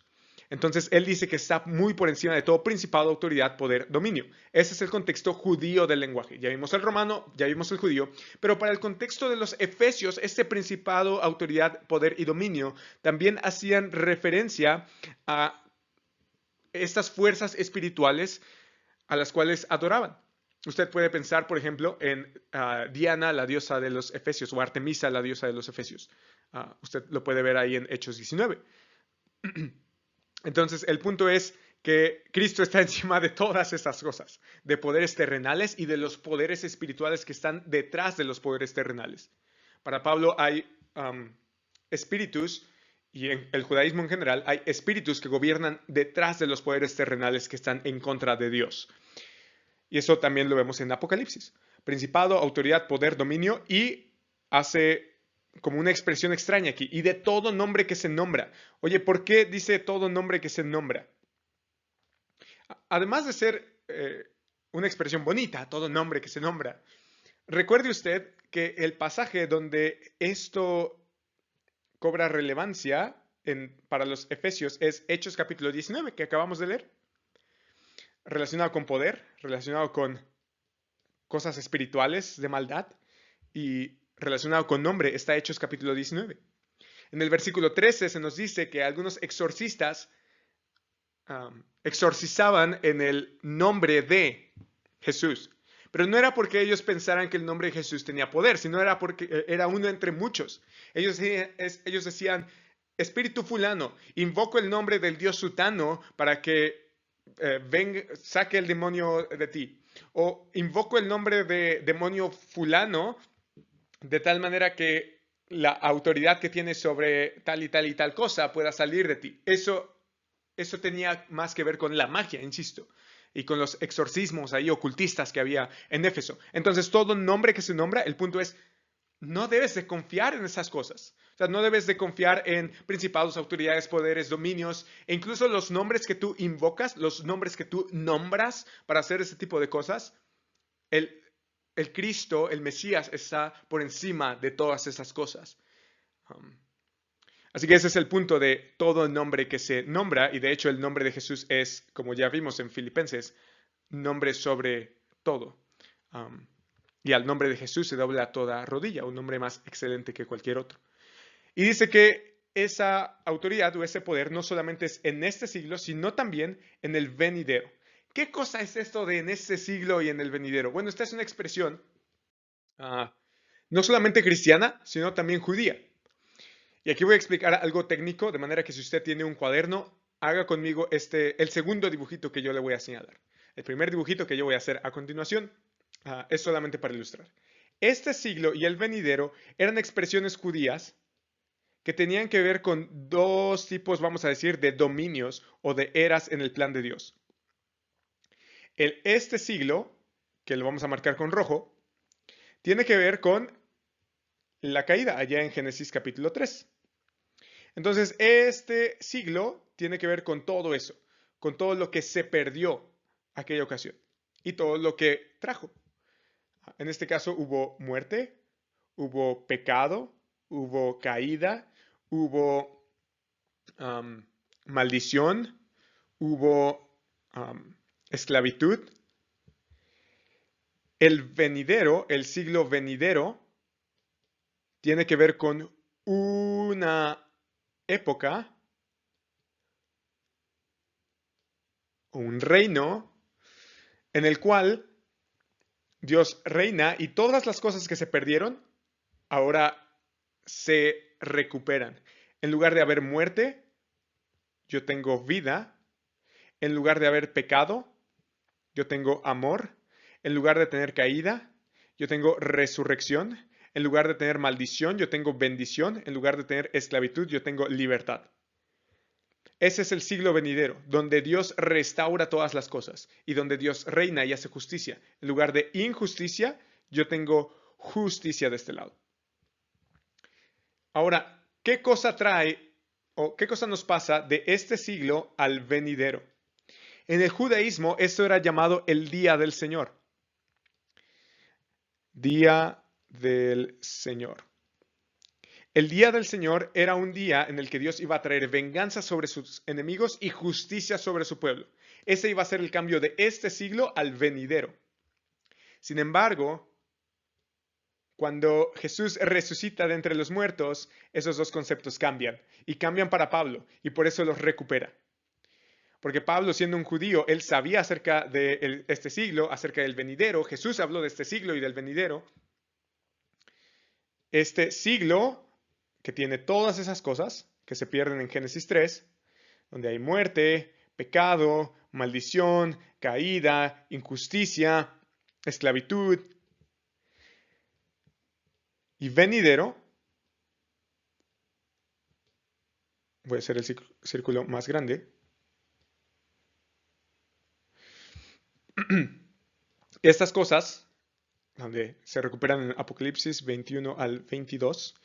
Entonces, él dice que está muy por encima de todo principado, autoridad, poder, dominio. Ese es el contexto judío del lenguaje. Ya vimos el romano, ya vimos el judío, pero para el contexto de los efesios, este principado, autoridad, poder y dominio también hacían referencia a estas fuerzas espirituales a las cuales adoraban. Usted puede pensar, por ejemplo, en Diana, la diosa de los efesios, o Artemisa, la diosa de los efesios. Usted lo puede ver ahí en Hechos 19. Entonces, el punto es que Cristo está encima de todas estas cosas, de poderes terrenales y de los poderes espirituales que están detrás de los poderes terrenales. Para Pablo hay espíritus, y en el judaísmo en general, hay espíritus que gobiernan detrás de los poderes terrenales que están en contra de Dios. Y eso también lo vemos en Apocalipsis. Principado, autoridad, poder, dominio, y hace como una expresión extraña aquí, y de todo nombre que se nombra. Oye, ¿por qué dice todo nombre que se nombra? Además de ser una expresión bonita, todo nombre que se nombra, recuerde usted que el pasaje donde esto cobra relevancia para los efesios es Hechos capítulo 19, que acabamos de leer, relacionado con poder, relacionado con cosas espirituales de maldad y relacionado con nombre, está Hechos capítulo 19. En el versículo 13 se nos dice que algunos exorcistas exorcizaban en el nombre de Jesús. Pero no era porque ellos pensaran que el nombre de Jesús tenía poder, sino era porque era uno entre muchos. Ellos decían, Espíritu fulano, invoco el nombre del Dios sutano para que saque el demonio de ti. O invoco el nombre de demonio fulano de tal manera que la autoridad que tienes sobre tal y tal cosa pueda salir de ti. Eso tenía más que ver con la magia, insisto, y con los exorcismos ahí ocultistas que había en Éfeso. Entonces, todo nombre que se nombra, el punto es, no debes de confiar en esas cosas. O sea, no debes de confiar en principados, autoridades, poderes, dominios, e incluso los nombres que tú invocas, los nombres que tú nombras para hacer ese tipo de cosas. El Cristo, el Mesías, está por encima de todas esas cosas. Así que ese es el punto de todo nombre que se nombra, y de hecho el nombre de Jesús es, como ya vimos en Filipenses, nombre sobre todo. Y al nombre de Jesús se dobla toda rodilla, un nombre más excelente que cualquier otro. Y dice que esa autoridad o ese poder no solamente es en este siglo, sino también en el venidero. ¿Qué cosa es esto de en este siglo y en el venidero? Bueno, esta es una expresión no solamente cristiana, sino también judía. Y aquí voy a explicar algo técnico, de manera que si usted tiene un cuaderno, haga conmigo el segundo dibujito que yo le voy a señalar. El primer dibujito que yo voy a hacer a continuación es solamente para ilustrar. Este siglo y el venidero eran expresiones judías que tenían que ver con dos tipos, vamos a decir, de dominios o de eras en el plan de Dios. Este siglo, que lo vamos a marcar con rojo, tiene que ver con la caída, allá en Génesis capítulo 3. Entonces, este siglo tiene que ver con todo eso, con todo lo que se perdió aquella ocasión y todo lo que trajo. En este caso hubo muerte, hubo pecado, hubo caída, hubo maldición, hubo esclavitud. El venidero, el siglo venidero, tiene que ver con una época, un reino, en el cual Dios reina y todas las cosas que se perdieron ahora se recuperan. En lugar de haber muerte, yo tengo vida. En lugar de haber pecado, yo tengo amor. En lugar de tener caída, yo tengo resurrección. En lugar de tener maldición, yo tengo bendición. En lugar de tener esclavitud, yo tengo libertad. Ese es el siglo venidero, donde Dios restaura todas las cosas y donde Dios reina y hace justicia. En lugar de injusticia, yo tengo justicia de este lado. Ahora, ¿qué cosa trae o qué cosa nos pasa de este siglo al venidero? En el judaísmo, esto era llamado el Día del Señor. Día del Señor. El día del Señor era un día en el que Dios iba a traer venganza sobre sus enemigos y justicia sobre su pueblo. Ese iba a ser el cambio de este siglo al venidero. Sin embargo, cuando Jesús resucita de entre los muertos, esos dos conceptos cambian. Y cambian para Pablo, y por eso los recupera. Porque Pablo, siendo un judío, él sabía acerca de este siglo, acerca del venidero. Jesús habló de este siglo y del venidero. Este siglo, que tiene todas esas cosas que se pierden en Génesis 3, donde hay muerte, pecado, maldición, caída, injusticia, esclavitud y venidero. Voy a hacer el círculo más grande. Estas cosas, donde se recuperan en Apocalipsis 21 al 22,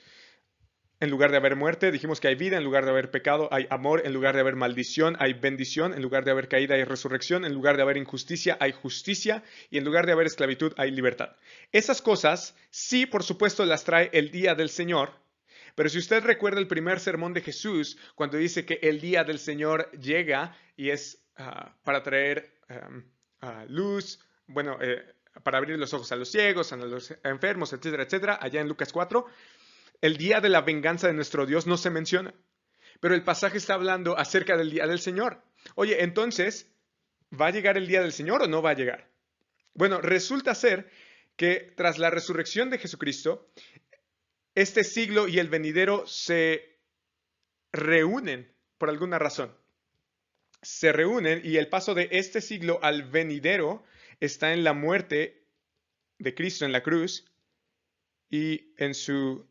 en lugar de haber muerte, dijimos que hay vida. En lugar de haber pecado, hay amor. En lugar de haber maldición, hay bendición. En lugar de haber caída, hay resurrección. En lugar de haber injusticia, hay justicia. Y en lugar de haber esclavitud, hay libertad. Esas cosas, sí, por supuesto, las trae el día del Señor. Pero si usted recuerda el primer sermón de Jesús, cuando dice que el día del Señor llega y es para traer luz, bueno, para abrir los ojos a los ciegos, a los enfermos, etcétera, etcétera, allá en Lucas 4, el día de la venganza de nuestro Dios no se menciona. Pero el pasaje está hablando acerca del día del Señor. Oye, entonces, ¿va a llegar el día del Señor o no va a llegar? Bueno, resulta ser que tras la resurrección de Jesucristo, este siglo y el venidero se reúnen por alguna razón. Se reúnen y el paso de este siglo al venidero está en la muerte de Cristo en la cruz y en su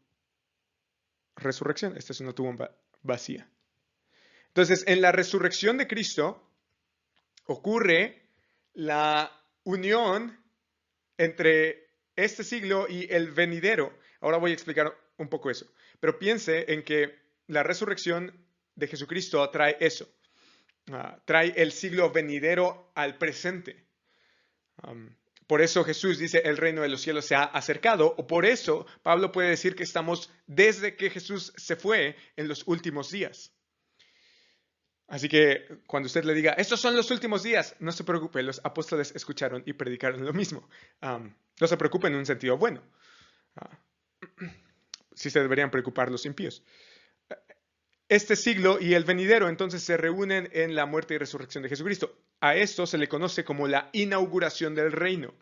resurrección. Esta es una tumba vacía. Entonces, en la resurrección de Cristo ocurre la unión entre este siglo y el venidero. Ahora voy a explicar un poco eso. Pero piense en que la resurrección de Jesucristo trae eso. Trae el siglo venidero al presente. Por eso Jesús dice, el reino de los cielos se ha acercado, o por eso Pablo puede decir que estamos desde que Jesús se fue en los últimos días. Así que cuando usted le diga, estos son los últimos días, no se preocupe, los apóstoles escucharon y predicaron lo mismo. No se preocupe en un sentido bueno. Sí se deberían preocupar los impíos. Este siglo y el venidero entonces se reúnen en la muerte y resurrección de Jesucristo. A esto se le conoce como la inauguración del reino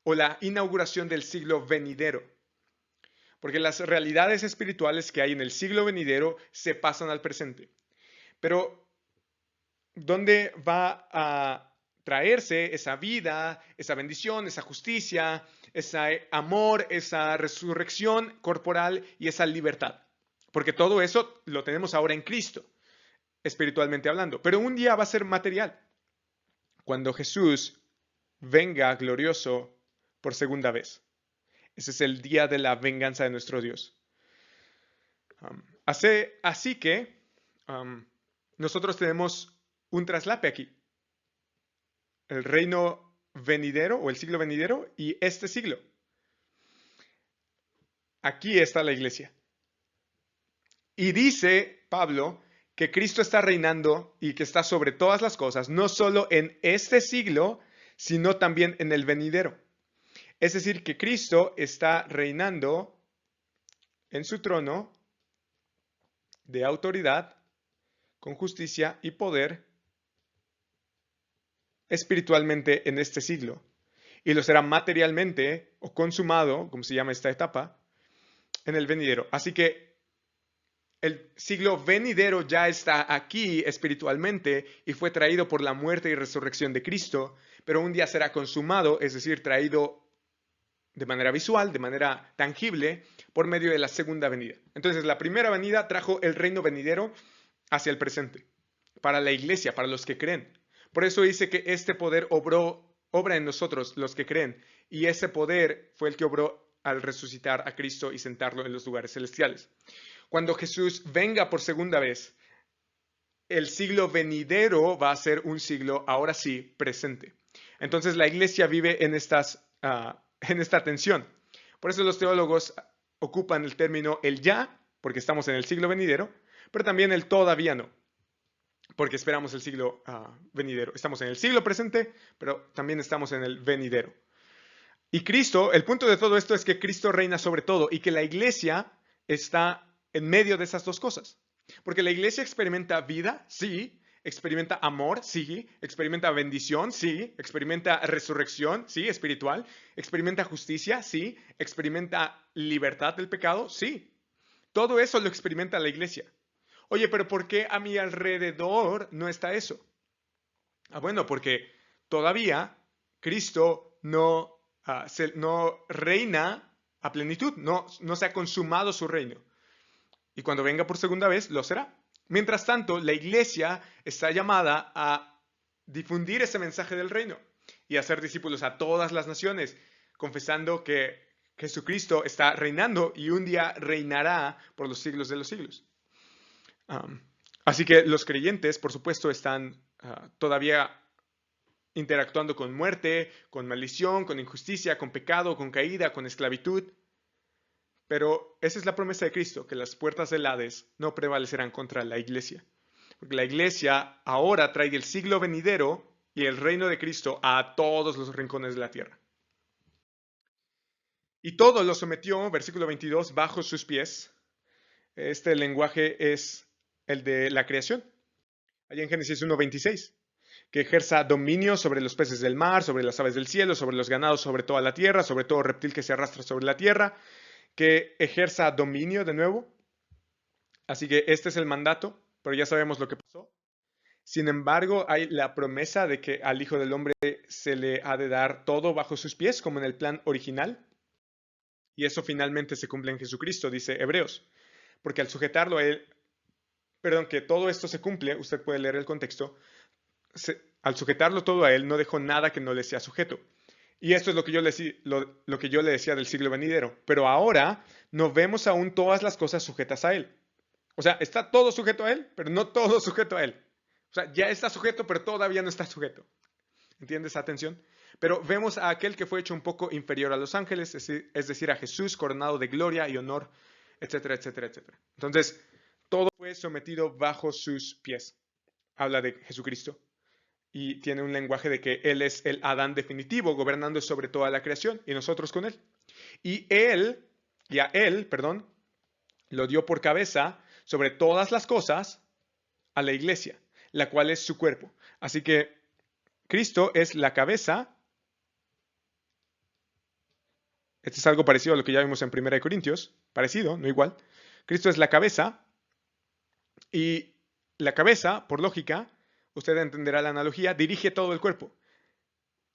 o la inauguración del siglo venidero. Porque las realidades espirituales que hay en el siglo venidero se pasan al presente. Pero, ¿dónde va a traerse esa vida, esa bendición, esa justicia, ese amor, esa resurrección corporal y esa libertad? Porque todo eso lo tenemos ahora en Cristo, espiritualmente hablando. Pero un día va a ser material. Cuando Jesús venga glorioso por segunda vez. Ese es el día de la venganza de nuestro Dios. Así que nosotros tenemos un traslape aquí. El reino venidero o el siglo venidero y este siglo. Aquí está la iglesia. Y dice Pablo que Cristo está reinando y que está sobre todas las cosas, no solo en este siglo, sino también en el venidero. Es decir, que Cristo está reinando en su trono de autoridad, con justicia y poder espiritualmente en este siglo. Y lo será materialmente o consumado, como se llama esta etapa, en el venidero. Así que el siglo venidero ya está aquí espiritualmente y fue traído por la muerte y resurrección de Cristo, pero un día será consumado, es decir, traído de manera visual, de manera tangible, por medio de la segunda venida. Entonces, la primera venida trajo el reino venidero hacia el presente, para la iglesia, para los que creen. Por eso dice que este poder obra en nosotros, los que creen, y ese poder fue el que obró al resucitar a Cristo y sentarlo en los lugares celestiales. Cuando Jesús venga por segunda vez, el siglo venidero va a ser un siglo, ahora sí, presente. Entonces la iglesia vive en esta tensión. Por eso los teólogos ocupan el término el ya, porque estamos en el siglo venidero, pero también el todavía no, porque esperamos el siglo venidero. Estamos en el siglo presente, pero también estamos en el venidero. Y Cristo, el punto de todo esto es que Cristo reina sobre todo y que la iglesia está en medio de esas dos cosas. Porque la iglesia experimenta vida, sí, experimenta amor, sí, experimenta bendición, sí, experimenta resurrección, sí, espiritual, experimenta justicia, sí, experimenta libertad del pecado, sí. Todo eso lo experimenta la iglesia. Oye, pero ¿por qué a mi alrededor no está eso? Bueno, porque todavía Cristo no reina a plenitud, no se ha consumado su reino. Y cuando venga por segunda vez, lo será. Mientras tanto, la iglesia está llamada a difundir ese mensaje del reino y a hacer discípulos a todas las naciones, confesando que Jesucristo está reinando y un día reinará por los siglos de los siglos. Así que los creyentes, por supuesto, están todavía interactuando con muerte, con maldición, con injusticia, con pecado, con caída, con esclavitud. Pero esa es la promesa de Cristo, que las puertas del Hades no prevalecerán contra la iglesia. Porque la iglesia ahora trae el siglo venidero y el reino de Cristo a todos los rincones de la tierra. Y todo lo sometió, versículo 22, bajo sus pies. Este lenguaje es el de la creación. Allá en Génesis 1:26, que ejerza dominio sobre los peces del mar, sobre las aves del cielo, sobre los ganados, sobre toda la tierra, sobre todo reptil que se arrastra sobre la tierra, que ejerza dominio de nuevo. Así que este es el mandato, pero ya sabemos lo que pasó. Sin embargo, hay la promesa de que al Hijo del Hombre se le ha de dar todo bajo sus pies, como en el plan original. Y eso finalmente se cumple en Jesucristo, dice Hebreos. Porque al sujetarlo a él, perdón, que todo esto se cumple, usted puede leer el contexto, al sujetarlo todo a él, no dejó nada que no le sea sujeto. Y esto es lo que yo le decía del siglo venidero. Pero ahora no vemos aún todas las cosas sujetas a él. O sea, está todo sujeto a él, pero no todo sujeto a él. O sea, ya está sujeto, pero todavía no está sujeto. ¿Entiendes? Atención. Pero vemos a aquel que fue hecho un poco inferior a los ángeles, es decir, a Jesús coronado de gloria y honor, etcétera, etcétera, etcétera. Entonces, todo fue sometido bajo sus pies. Habla de Jesucristo. Y tiene un lenguaje de que Él es el Adán definitivo, gobernando sobre toda la creación, y nosotros con Él. Y a Él, perdón, lo dio por cabeza sobre todas las cosas a la iglesia, la cual es su cuerpo. Así que Cristo es la cabeza. Este es algo parecido a lo que ya vimos en 1 Corintios, parecido, no igual. Cristo es la cabeza y la cabeza, por lógica, usted entenderá la analogía, dirige todo el cuerpo.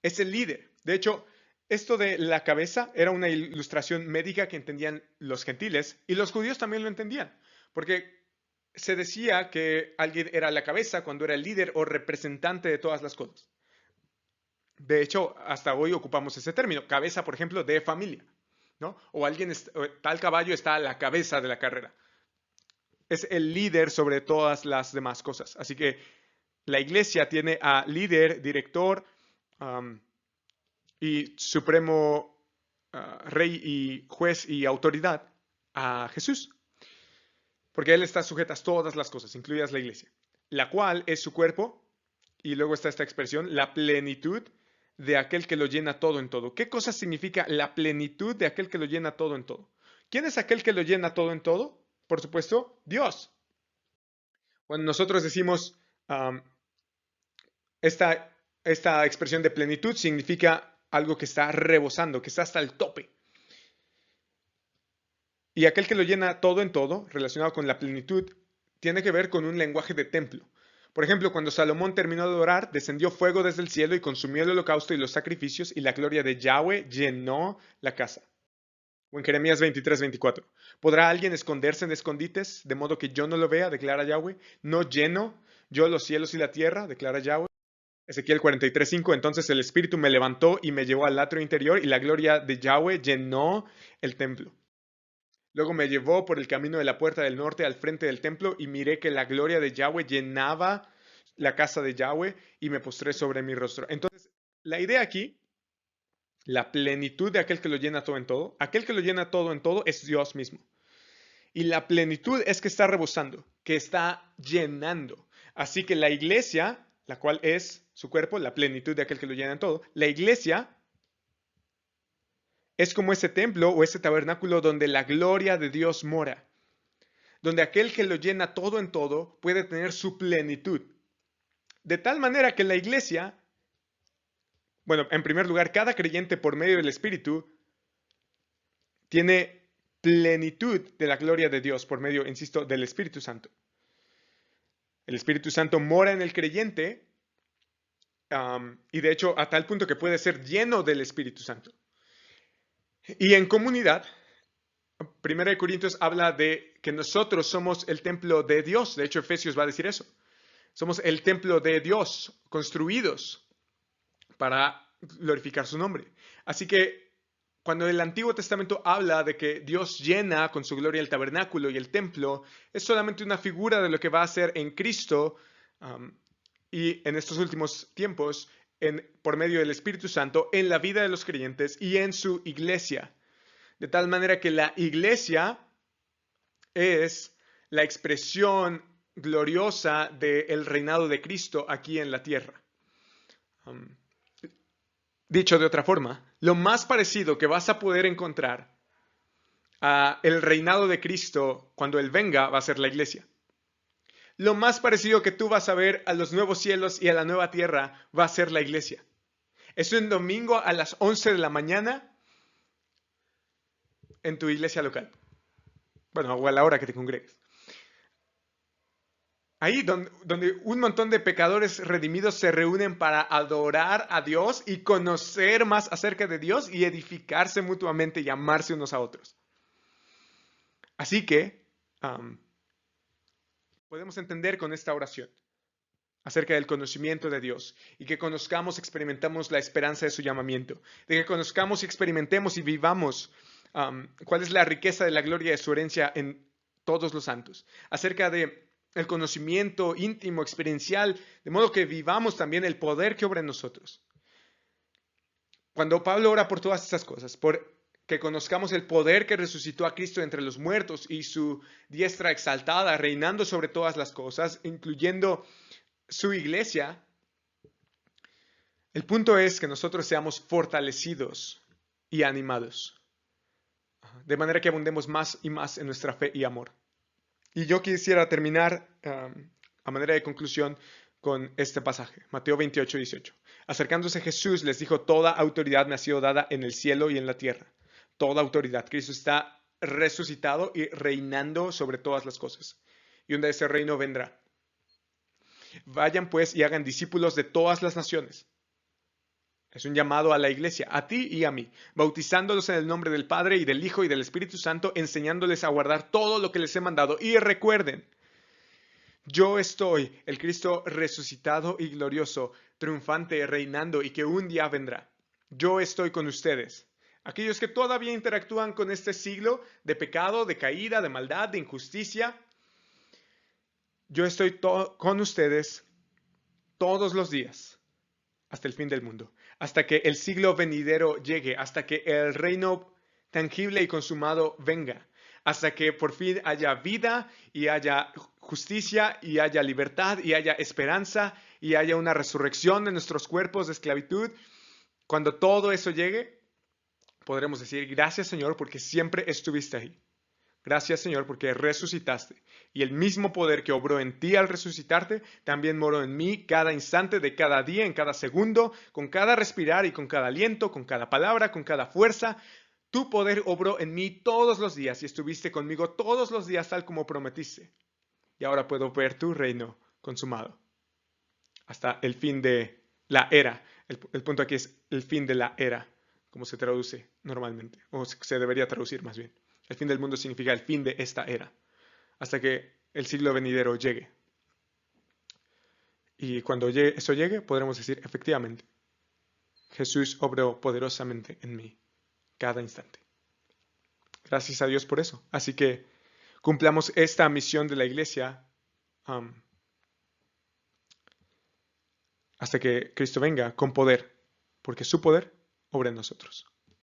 Es el líder. De hecho, esto de la cabeza era una ilustración médica que entendían los gentiles y los judíos también lo entendían, porque se decía que alguien era la cabeza cuando era el líder o representante de todas las cosas. De hecho, hasta hoy ocupamos ese término, cabeza, por ejemplo, de familia, ¿no? O tal caballo está a la cabeza de la carrera. Es el líder sobre todas las demás cosas. Así que la iglesia tiene a líder, director y supremo rey y juez y autoridad a Jesús. Porque Él está sujeta a todas las cosas, incluidas la iglesia, la cual es su cuerpo, y luego está esta expresión, la plenitud de aquel que lo llena todo en todo. ¿Qué cosa significa la plenitud de aquel que lo llena todo en todo? ¿Quién es aquel que lo llena todo en todo? Por supuesto, Dios. Cuando nosotros decimos esta expresión de plenitud, significa algo que está rebosando, que está hasta el tope. Y aquel que lo llena todo en todo, relacionado con la plenitud, tiene que ver con un lenguaje de templo. Por ejemplo, cuando Salomón terminó de orar, descendió fuego desde el cielo y consumió el holocausto y los sacrificios, y la gloria de Yahweh llenó la casa. O en Jeremías 23:24. ¿Podrá alguien esconderse en escondites, de modo que yo no lo vea? Declara Yahweh. ¿No lleno yo los cielos y la tierra? Declara Yahweh. Ezequiel 43:5. Entonces el Espíritu me levantó y me llevó al atrio interior, y la gloria de Yahweh llenó el templo. Luego me llevó por el camino de la puerta del norte al frente del templo y miré que la gloria de Yahweh llenaba la casa de Yahweh y me postré sobre mi rostro. Entonces, la idea aquí, la plenitud de aquel que lo llena todo en todo, aquel que lo llena todo en todo es Dios mismo. Y la plenitud es que está rebosando, que está llenando. Así que la iglesia, la cual es su cuerpo, la plenitud de aquel que lo llena en todo, la iglesia es como ese templo o ese tabernáculo donde la gloria de Dios mora, donde aquel que lo llena todo en todo puede tener su plenitud. De tal manera que la iglesia, bueno, en primer lugar, cada creyente por medio del Espíritu tiene plenitud de la gloria de Dios por medio, insisto, del Espíritu Santo. El Espíritu Santo mora en el creyente y de hecho a tal punto que puede ser lleno del Espíritu Santo. Y en comunidad, 1 Corintios habla de que nosotros somos el templo de Dios. De hecho, Efesios va a decir eso. Somos el templo de Dios, construidos para glorificar su nombre. Así que cuando el Antiguo Testamento habla de que Dios llena con su gloria el tabernáculo y el templo, es solamente una figura de lo que va a hacer en Cristo y en estos últimos tiempos por medio del Espíritu Santo en la vida de los creyentes y en su iglesia. De tal manera que la iglesia es la expresión gloriosa del reinado de Cristo aquí en la tierra. Dicho de otra forma, lo más parecido que vas a poder encontrar a el reinado de Cristo cuando Él venga va a ser la iglesia. Lo más parecido que tú vas a ver a los nuevos cielos y a la nueva tierra va a ser la iglesia. Es un domingo a las 11 de la mañana en tu iglesia local. Bueno, o a la hora que te congregues. Ahí donde un montón de pecadores redimidos se reúnen para adorar a Dios y conocer más acerca de Dios y edificarse mutuamente y amarse unos a otros. Así que podemos entender con esta oración acerca del conocimiento de Dios y que conozcamos, experimentamos la esperanza de su llamamiento, de que conozcamos y experimentemos y vivamos cuál es la riqueza de la gloria de su herencia en todos los santos, acerca de el conocimiento íntimo, experiencial, de modo que vivamos también el poder que obra en nosotros. Cuando Pablo ora por todas estas cosas, por que conozcamos el poder que resucitó a Cristo entre los muertos y su diestra exaltada, reinando sobre todas las cosas, incluyendo su iglesia, el punto es que nosotros seamos fortalecidos y animados, de manera que abundemos más y más en nuestra fe y amor. Y yo quisiera terminar a manera de conclusión con este pasaje, Mateo 28, 18. Acercándose Jesús les dijo, toda autoridad me ha sido dada en el cielo y en la tierra. Toda autoridad. Cristo está resucitado y reinando sobre todas las cosas. Y un día ese reino vendrá. Vayan pues y hagan discípulos de todas las naciones. Es un llamado a la iglesia, a ti y a mí, bautizándolos en el nombre del Padre y del Hijo y del Espíritu Santo, enseñándoles a guardar todo lo que les he mandado. Y recuerden, yo estoy, el Cristo resucitado y glorioso, triunfante, reinando y que un día vendrá. Yo estoy con ustedes. Aquellos que todavía interactúan con este siglo de pecado, de caída, de maldad, de injusticia, yo estoy con ustedes todos los días hasta el fin del mundo, hasta que el siglo venidero llegue, hasta que el reino tangible y consumado venga, hasta que por fin haya vida y haya justicia y haya libertad y haya esperanza y haya una resurrección de nuestros cuerpos de esclavitud. Cuando todo eso llegue, podremos decir gracias Señor porque siempre estuviste ahí. Gracias Señor porque resucitaste y el mismo poder que obró en ti al resucitarte también moró en mí cada instante de cada día, en cada segundo, con cada respirar y con cada aliento, con cada palabra, con cada fuerza. Tu poder obró en mí todos los días y estuviste conmigo todos los días tal como prometiste. Y ahora puedo ver tu reino consumado hasta el fin de la era. El punto aquí es el fin de la era, como se traduce normalmente, o se debería traducir más bien. El fin del mundo significa el fin de esta era, hasta que el siglo venidero llegue. Y cuando eso llegue, podremos decir, efectivamente, Jesús obró poderosamente en mí cada instante. Gracias a Dios por eso. Así que cumplamos esta misión de la iglesia hasta que Cristo venga con poder, porque su poder obra en nosotros.